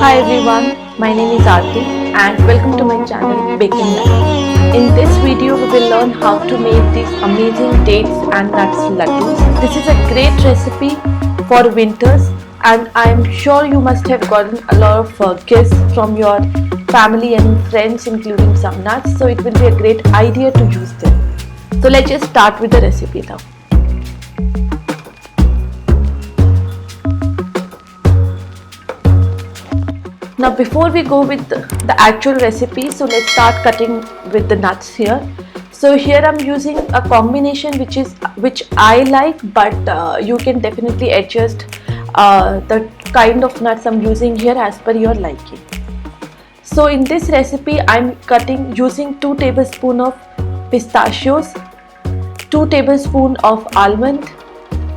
Hi everyone, my name is Aarti and welcome to my channel Baking Life. In this video we will learn how to make these amazing dates and nuts laddus. This is a great recipe for winters and I am sure you must have gotten a lot of gifts from your family and friends including some nuts, so it will be a great idea to use them. So let's just start with the recipe now. Now before we go with the actual recipe, so let's start cutting with the nuts here. So here I'm using a combination which I like, but you can definitely adjust the kind of nuts I'm using here as per your liking. So in this recipe I'm using 2 tablespoons of pistachios, 2 tablespoons of almond,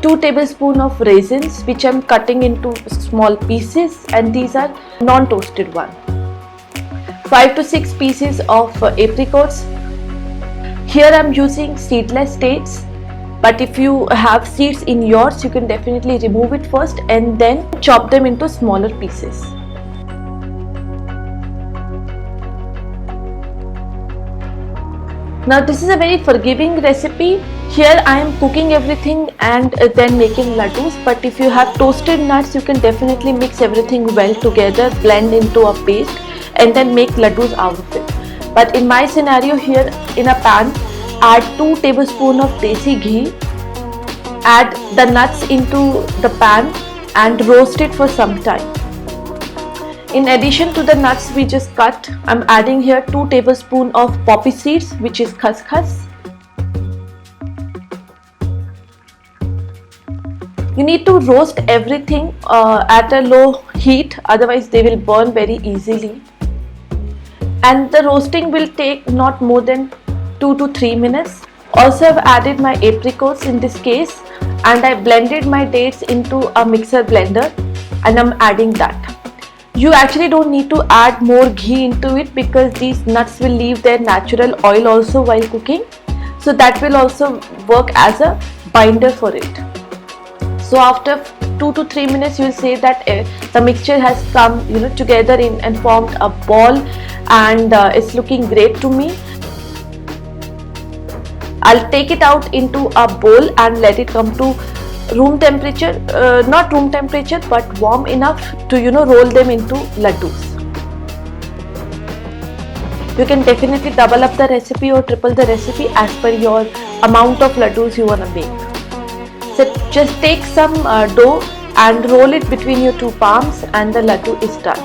2 tablespoons of raisins which I'm cutting into small pieces, and these are non-toasted one. 5 to 6 pieces of apricots. Here I'm using seedless dates, but if you have seeds in yours you can definitely remove it first and then chop them into smaller pieces. Now this is a very forgiving recipe. Here I am cooking everything and then making laddus, but if you have toasted nuts you can definitely mix everything well together, blend into a paste and then make laddus out of it. But in my scenario here, in a pan, add 2 tablespoons of desi ghee, add the nuts into the pan and roast it for some time. In addition to the nuts we just cut, I'm adding here 2 tablespoons of poppy seeds, which is khaskhas. You need to roast everything at a low heat, otherwise they will burn very easily. And the roasting will take not more than 2 to 3 minutes. Also I've added my apricots in this case, and I blended my dates into a mixer blender and I'm adding that. You actually don't need to add more ghee into it because these nuts will leave their natural oil also while cooking, so that will also work as a binder for it. So after 2 to 3 minutes you will say that the mixture has come together and formed a ball, and it's looking great to me. I'll take it out into a bowl and let it come to room temperature, not room temperature but warm enough to roll them into laddus. You can definitely double up the recipe or triple the recipe as per your amount of laddus you want to make. So just take some dough and roll it between your 2 palms and the laddu is done.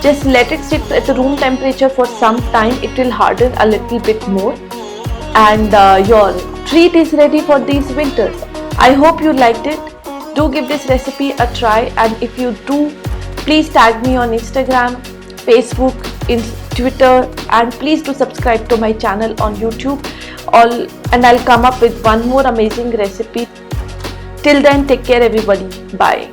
Just let it sit at the room temperature for some time, it will harden a little bit more, and your treat is ready for these winters. I hope you liked it. Do give this recipe a try, and if you do, please tag me on Instagram, Facebook, Twitter, and please do subscribe to my channel on YouTube. And I'll come up with one more amazing recipe. Till then, take care everybody. Bye.